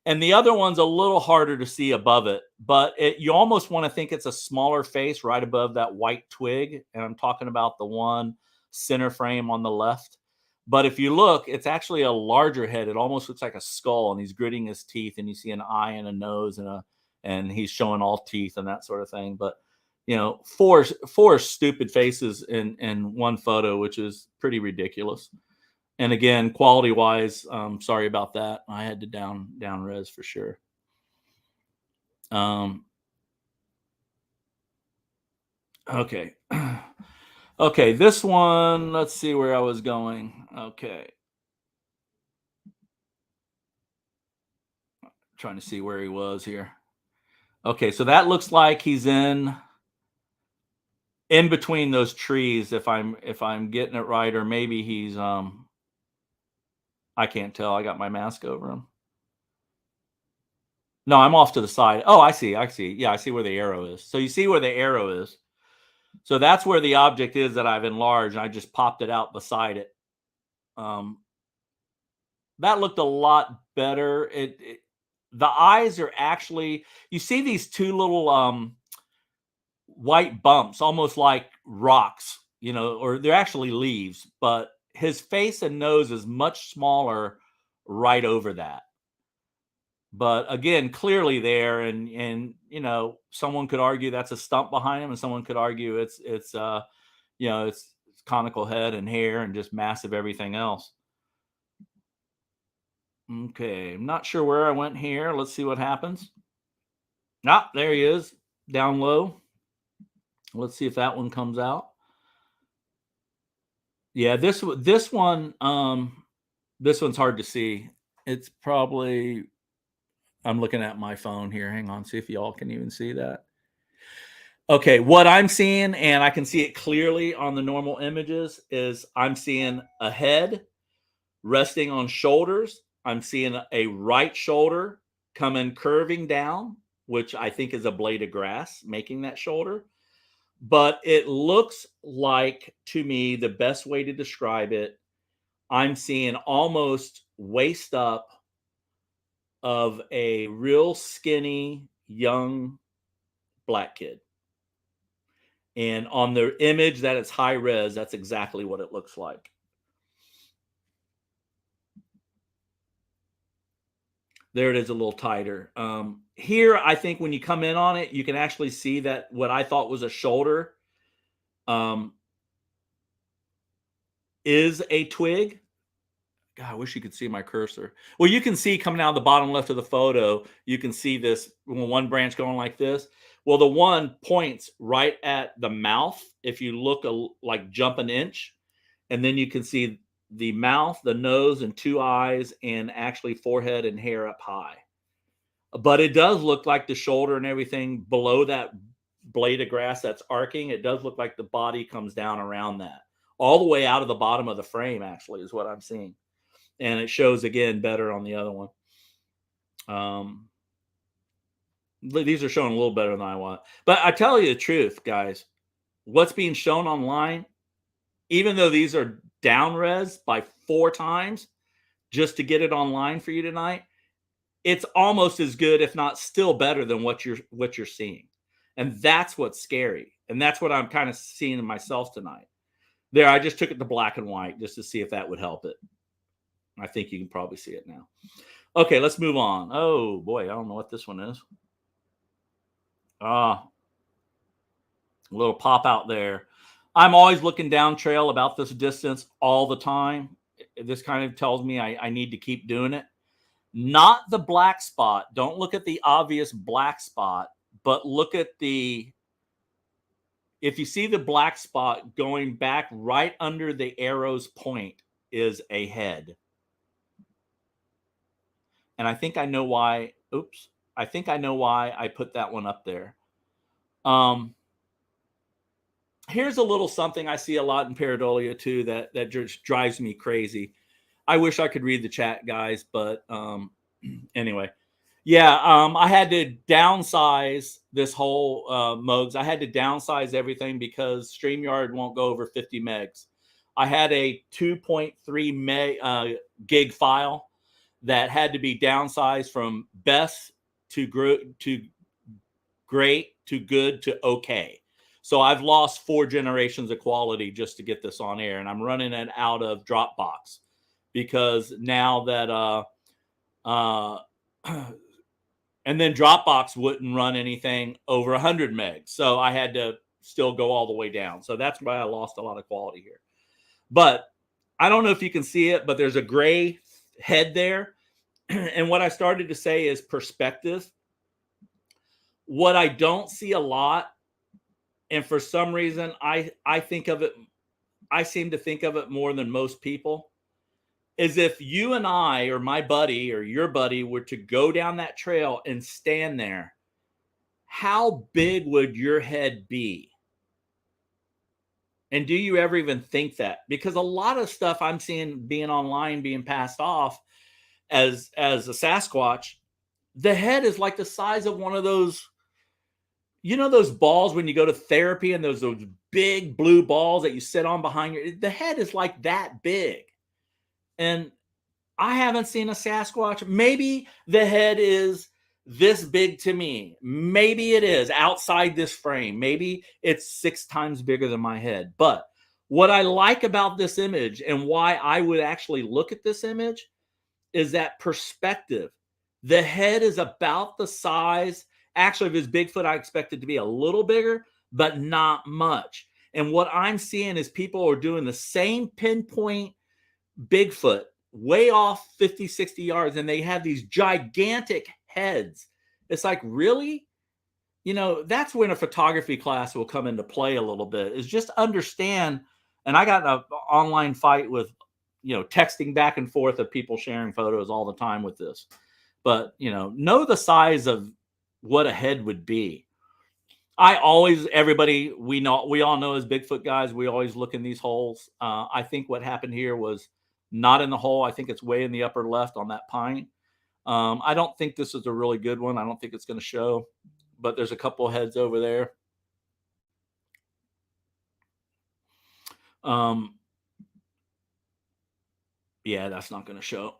And the other one's a little harder to see above it, but you almost want to think it's a smaller face right above that white twig. And I'm talking about the one center frame on the left. But if you look, it's actually a larger head. It almost looks like a skull, and he's gritting his teeth, and you see an eye and a nose and he's showing all teeth and that sort of thing. But, 4 stupid faces in one photo, which is pretty ridiculous. And again, quality wise, sorry about that. I had to down res for sure. Okay. Okay, this one, let's see where I was going. Okay. Trying to see where he was here. Okay, so that looks like he's in between those trees if I'm getting it right, or maybe he's I can't tell. I got my mask over him. No, I'm off to the side. Oh, I see. Yeah, I see where the arrow is. So you see where the arrow is. So that's where the object is that I've enlarged. I just popped it out beside it. That looked a lot better. The eyes are actually, you see these two little white bumps, almost like rocks, or they're actually leaves, but his face and nose is much smaller right over that. But again, clearly there, and someone could argue that's a stump behind him, and someone could argue it's conical head and hair and just massive everything else. Okay, I'm not sure where I went here. Let's see what happens. Ah, there he is, down low. Let's see if that one comes out. Yeah, this one, this one's hard to see. It's probably, I'm looking at my phone here. Hang on, see if y'all can even see that. Okay, what I'm seeing, and I can see it clearly on the normal images, is I'm seeing a head resting on shoulders. I'm seeing a right shoulder coming curving down, which I think is a blade of grass making that shoulder. But it looks like, to me, the best way to describe it, I'm seeing almost waist up of a real skinny young black kid. And on the image that it's high res, that's exactly what it looks like. There it is, a little tighter. Here, I think when you come in on it, you can actually see that what I thought was a shoulder is a twig. God, I wish you could see my cursor. Well, you can see coming out of the bottom left of the photo, you can see this one branch going like this. Well, the one points right at the mouth. If you look like jump an inch, and then you can see the mouth, the nose, and two eyes, and actually forehead and hair up high. But it does look like the shoulder and everything below that blade of grass that's arcing. It does look like the body comes down around that, all the way out of the bottom of the frame, actually, is what I'm seeing. And it shows again better on the other one. These are showing a little better than I want. But I tell you the truth, guys, what's being shown online, even though these are down res by 4 times just to get it online for you tonight, it's almost as good, if not still better than what you're seeing. And that's what's scary. And that's what I'm kind of seeing in myself tonight. There, I just took it to black and white just to see if that would help it. I think you can probably see it now. Okay, let's move on. Oh boy, I don't know what this one is. A little pop out there. I'm always looking down trail about this distance all the time. This kind of tells me I need to keep doing it. Not the black spot. Don't look at the obvious black spot, but look at if you see the black spot going back right under the arrow's point is a head. And I think I know why. Oops. I think I know why I put that one up there. Here's a little something I see a lot in pareidolia too that just drives me crazy. I wish I could read the chat, guys, but anyway. Yeah, I had to downsize this whole Mogs. I had to downsize everything because StreamYard won't go over 50 megs. I had a 2.3 gig file that had to be downsized from best to great to good to okay. So I've lost 4 generations of quality just to get this on air, and I'm running it out of Dropbox because now that and then Dropbox wouldn't run anything over 100 megs, so I had to still go all the way down. So that's why I lost a lot of quality here. But I don't know if you can see it, but there's a gray head there. And what I started to say is perspective. What I don't see a lot, and for some reason I think of it, I seem to think of it more than most people, is if you and I or my buddy or your buddy were to go down that trail and stand there, how big would your head be? And do you ever even think that? Because a lot of stuff I'm seeing being online being passed off as a Sasquatch, the head is like the size of one of those, those balls when you go to therapy, and those big blue balls that you sit on behind your, the head is like that big. And I haven't seen a Sasquatch. Maybe the head is this big to me. Maybe it is outside this frame. Maybe it's 6 times bigger than my head. But what I like about this image and why I would actually look at this image is that perspective. The head is about the size. Actually, if it's Bigfoot, I expect it to be a little bigger, but not much. And what I'm seeing is people are doing the same pinpoint Bigfoot way off 50, 60 yards, and they have these gigantic heads. It's like, really? That's when a photography class will come into play a little bit, is just understand. And I got an online fight with, texting back and forth of people sharing photos all the time with this. But, know the size of what a head would be. Everybody we all know as Bigfoot guys, we always look in these holes. I think what happened here was not in the hole. I think it's way in the upper left on that pine. I don't think this is a really good one. I don't think it's going to show, but there's a couple of heads over there. Yeah, that's not going to show.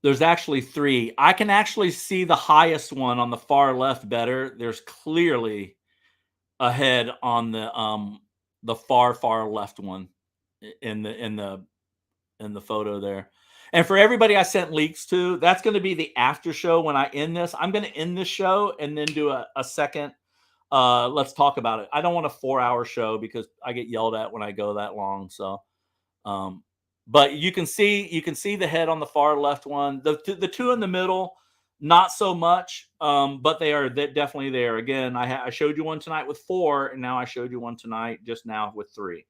There's actually 3. I can actually see the highest one on the far left better. There's clearly a head on the far left one in the photo there. And for everybody I sent leaks to, that's going to be the after show when I end this. I'm going to end this show and then do a second let's talk about it. I don't want a 4-hour show because I get yelled at when I go that long. So but you can see the head on the far left one. The 2 in the middle, not so much, but they're definitely there. Again, I showed you one tonight with 4, and now I showed you one tonight just now with 3.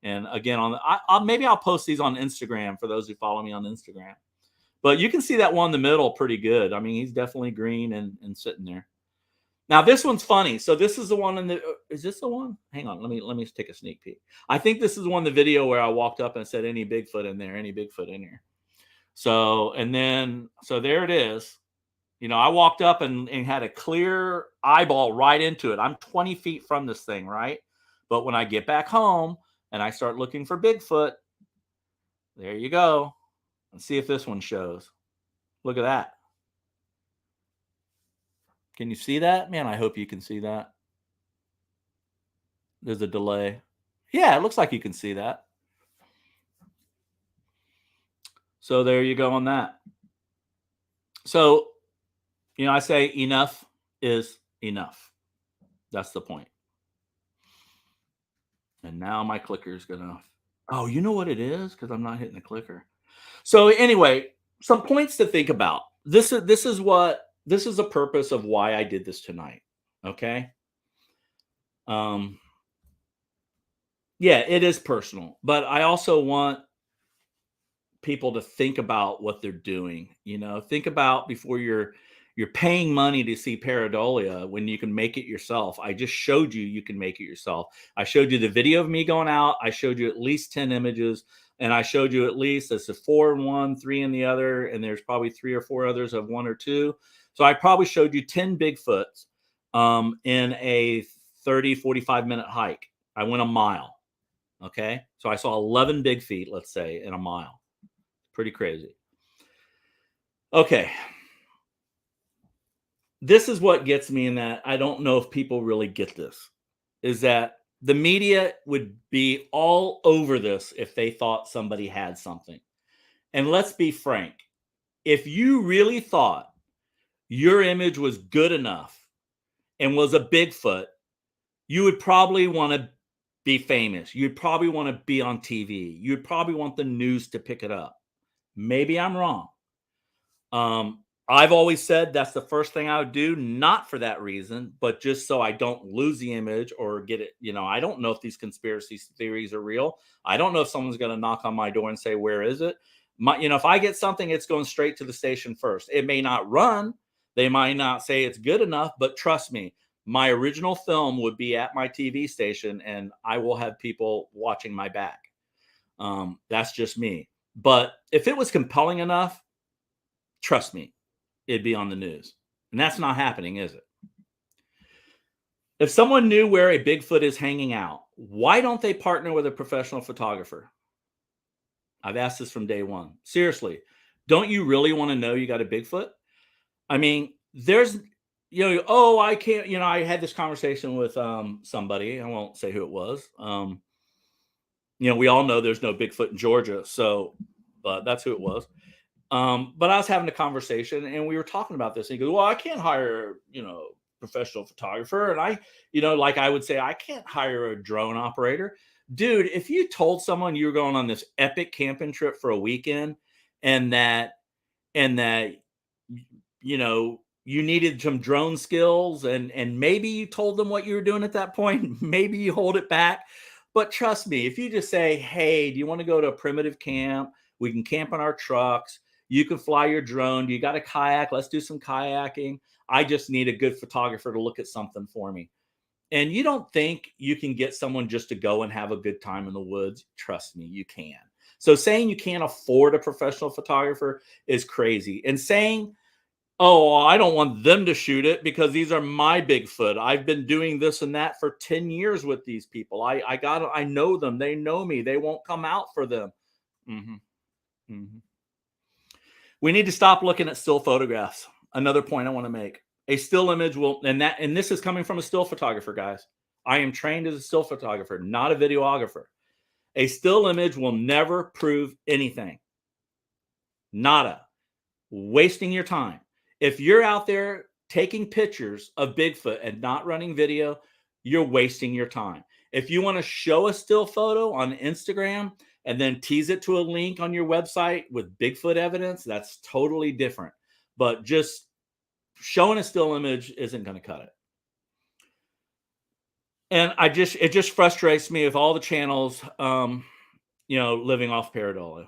And again, maybe I'll post these on Instagram for those who follow me on Instagram. But you can see that one in the middle pretty good. I mean, he's definitely green and sitting there. Now this one's funny. So this is the one is this the one? Hang on, let me take a sneak peek. I think this is one the video where I walked up and said, any Bigfoot in there, any Bigfoot in here. So there it is. I walked up and had a clear eyeball right into it. I'm 20 feet from this thing, right? But when I get back home and I start looking for Bigfoot, there you go. Let's see if this one shows. Look at that. Can you see that? Man, I hope you can see that. There's a delay. Yeah, it looks like you can see that. So there you go on that. So, I say enough is enough. That's the point. And now my clicker is going to... Oh, you know what it is? Because I'm not hitting the clicker. So anyway, some points to think about. This is the purpose of why I did this tonight. Okay. Yeah, it is personal, but I also want people to think about what they're doing. Think about before you're paying money to see pareidolia when you can make it yourself. I just showed you can make it yourself. I showed you the video of me going out. I showed you at least 10 images, and I showed you at least it's a 4 in one, 3 in the other, and there's probably 3 or 4 others of 1 or 2. So I probably showed you 10 Bigfoots in a 30, 45-minute hike. I went a mile. Okay. So I saw 11 big feet, let's say, in a mile. Pretty crazy. Okay. This is what gets me in that I don't know if people really get this, is that the media would be all over this if they thought somebody had something. And let's be frank. If you really thought your image was good enough and was a Bigfoot, you would probably want to be famous. You'd probably want to be on TV. You'd probably want the news to pick it up. Maybe I'm wrong. I've always said that's the first thing I would do, not for that reason, but just so I don't lose the image or get it. I don't know if these conspiracy theories are real. I don't know if someone's going to knock on my door and say, where is it? If I get something, it's going straight to the station first. It may not run. They might not say it's good enough, but trust me, my original film would be at my TV station and I will have people watching my back. That's just me. But if it was compelling enough, trust me, it'd be on the news. And that's not happening, is it? If someone knew where a Bigfoot is hanging out, why don't they partner with a professional photographer? I've asked this from day one. Seriously, don't you really want to know you got a Bigfoot? I mean, there's, I can't, I had this conversation with somebody. I won't say who it was. We all know there's no Bigfoot in Georgia. So, but that's who it was. But I was having a conversation and we were talking about this. And he goes, well, I can't hire, professional photographer. And I, like I would say, I can't hire a drone operator. Dude, if you told someone you were going on this epic camping trip for a weekend and that, you needed some drone skills and maybe you told them what you were doing at that point, maybe you hold it back. But trust me, if you just say, hey, do you want to go to a primitive camp? We can camp on our trucks. You can fly your drone. You got a kayak. Let's do some kayaking. I just need a good photographer to look at something for me. And you don't think you can get someone just to go and have a good time in the woods? Trust me, you can. So saying you can't afford a professional photographer is crazy. And saying, oh, I don't want them to shoot it because these are my Bigfoot. I've been doing this and that for 10 years with these people. I know them. They know me. They won't come out for them. We need to stop looking at still photographs. Another point I want to make. A still image will, and this is coming from a still photographer, guys. I am trained as a still photographer, not a videographer. A still image will never prove anything. Nada. Wasting your time. If you're out there taking pictures of Bigfoot and not running video, you're wasting your time. If you want to show a still photo on Instagram and then tease it to a link on your website with Bigfoot evidence, that's totally different. But just showing a still image isn't going to cut it. And it just frustrates me with all the channels, living off pareidolia.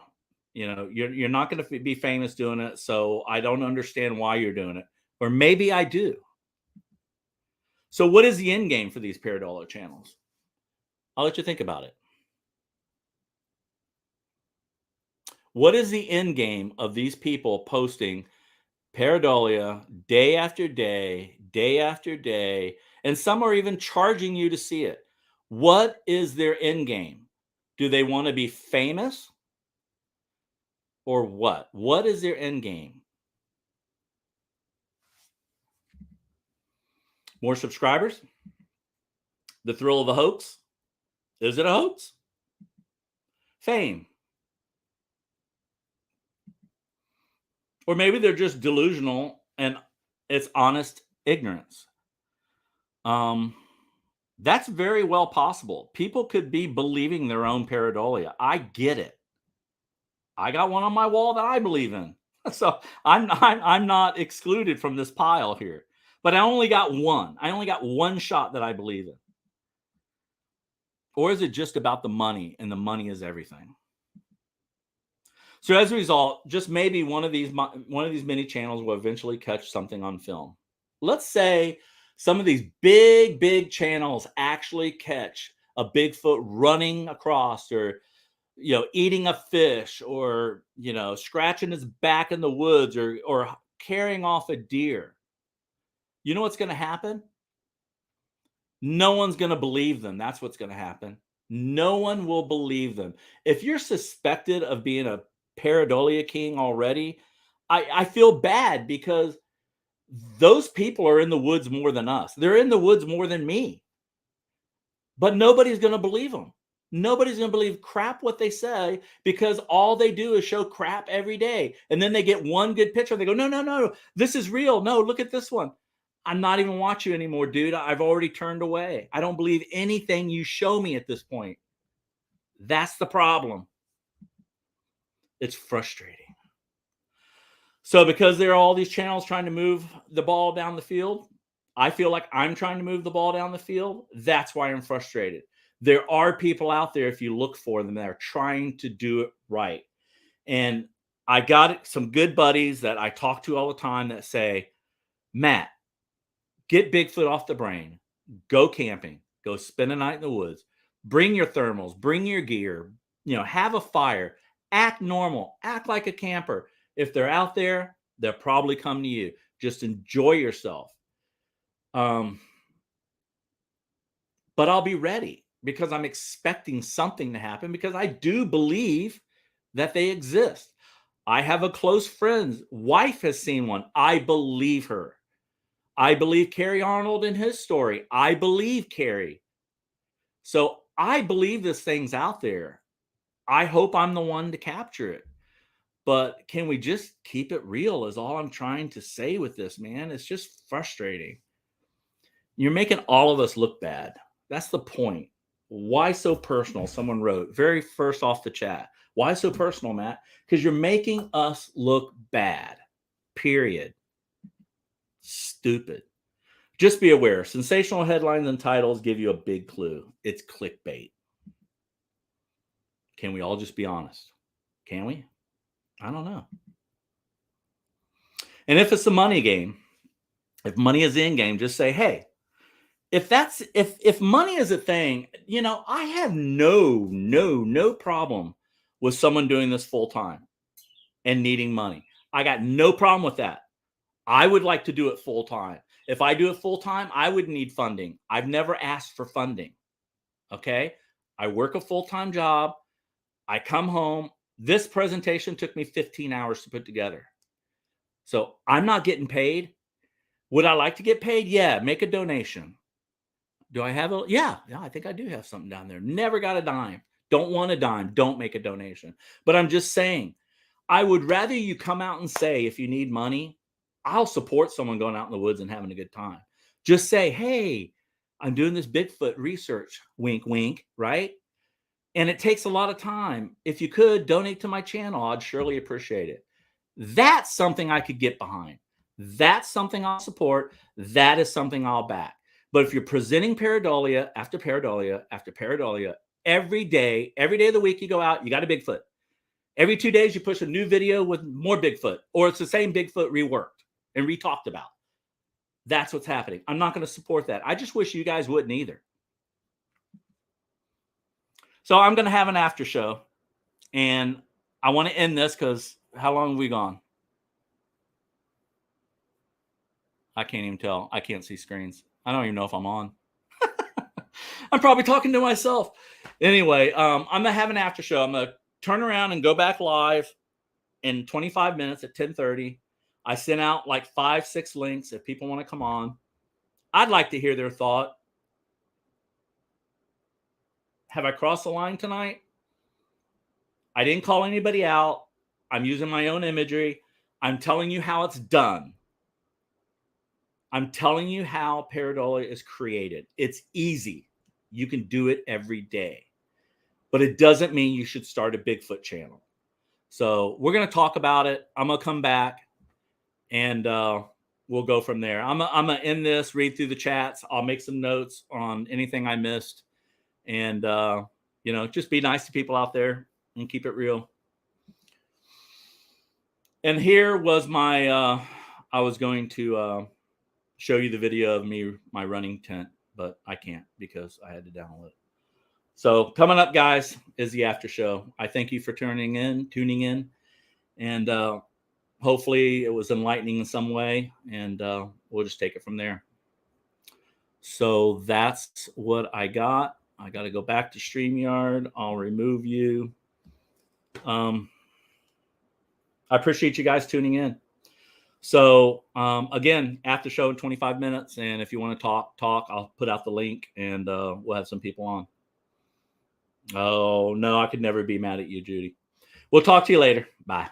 You're not going to be famous doing it. So I don't understand why you're doing it. Or maybe I do. So what is the end game for these pareidolia channels? I'll let you think about it. What is the end game of these people posting pareidolia day after day, day after day, and some are even charging you to see it? What is their end game? Do they want to be famous or what? What is their end game? More subscribers? The thrill of a hoax? Is it a hoax? Fame? Or maybe they're just delusional and it's honest ignorance. That's very well possible. People could be believing their own pareidolia. I get it. I got one on my wall that I believe in. So I'm not excluded from this pile here. But I only got one. I only got one shot that I believe in. Or is it just about the money and the money is everything? So as a result, just maybe one of these mini channels will eventually catch something on film. Let's say some of these big channels actually catch a Bigfoot running across or, eating a fish or, scratching his back in the woods or carrying off a deer. You know what's going to happen? No one's going to believe them. That's what's going to happen. No one will believe them. If you're suspected of being a pareidolia king already, I feel bad because those people are in the woods more than us. They're in the woods more than me. But nobody's going to believe them. Nobody's going to believe crap what they say because all they do is show crap every day. And then they get one good picture. They go, no, this is real. No, look at this one. I'm not even watching you anymore, dude. I've already turned away. I don't believe anything you show me at this point. That's the problem. It's frustrating. So because there are all these channels trying to move the ball down the field, I feel like I'm trying to move the ball down the field. That's why I'm frustrated. There are people out there, if you look for them, that are trying to do it right. And I got some good buddies that I talk to all the time that say, Matt, get Bigfoot off the brain. Go camping. Go spend a night in the woods. Bring your thermals. Bring your gear. Have a fire. Act normal. Act like a camper. If they're out there, they'll probably come to you. Just enjoy yourself. But I'll be ready because I'm expecting something to happen because I do believe that they exist. I have a close friend's wife has seen one. I believe her. I believe Carrie Arnold in his story. I believe Carrie. So I believe this thing's out there. I hope I'm the one to capture it. But can we just keep it real is all I'm trying to say with this, man. It's just frustrating. You're making all of us look bad. That's the point. Why so personal? Someone wrote very first off the chat. Why so personal, Matt? Because you're making us look bad. Period. Stupid. Just be aware. Sensational headlines and titles give you a big clue. It's clickbait. Can we all just be honest? Can we? I don't know. And if it's a money game, if money is in game, just say, hey, if money is a thing, I have no problem with someone doing this full time and needing money. I got no problem with that. I would like to do it full time. If I do it full time, I would need funding. I've never asked for funding. Okay. I work a full-time job. I come home. This presentation took me 15 hours to put together. So I'm not getting paid. Would I like to get paid? Yeah. Make a donation. Do I have yeah, I think I do have something down there. Never got a dime. Don't want a dime. Don't make a donation. But I'm just saying, I would rather you come out and say, if you need money, I'll support someone going out in the woods and having a good time. Just say, hey, I'm doing this Bigfoot research. Wink, wink, right? And it takes a lot of time. If you could donate to my channel, I'd surely appreciate it. That's something I could get behind. That's something I'll support. That is something I'll back. But if you're presenting pareidolia after pareidolia after pareidolia, every day of the week you go out, you got a Bigfoot. Every 2 days you push a new video with more Bigfoot, or it's the same Bigfoot reworked and re-talked about. That's what's happening. I'm not going to support that. I just wish you guys wouldn't either. So I'm going to have an after show, and I want to end this because how long have we gone? I can't even tell. I can't see screens. I don't even know if I'm on. I'm probably talking to myself. Anyway, I'm going to have an after show. I'm going to turn around and go back live in 25 minutes at 10:30. I sent out like 5-6 links if people want to come on. I'd like to hear their thought. Have I crossed the line tonight? I didn't call anybody out. I'm using my own imagery. I'm telling you how it's done. I'm telling you how pareidolia is created. It's easy. You can do it every day. But it doesn't mean you should start a Bigfoot channel. So we're going to talk about it. I'm going to come back and we'll go from there. I'm going to end this, read through the chats. I'll make some notes on anything I missed. And, just be nice to people out there and keep it real. And here was my, I was going to show you the video of my running tent, but I can't because I had to download it. So coming up, guys, is the after show. I thank you for tuning in, and hopefully it was enlightening in some way, and we'll just take it from there. So that's what I got. I got to go back to StreamYard. I'll remove you. I appreciate you guys tuning in. So again, after show in 25 minutes, and if you want to talk, I'll put out the link, and we'll have some people on. Oh, no, I could never be mad at you, Judy. We'll talk to you later. Bye.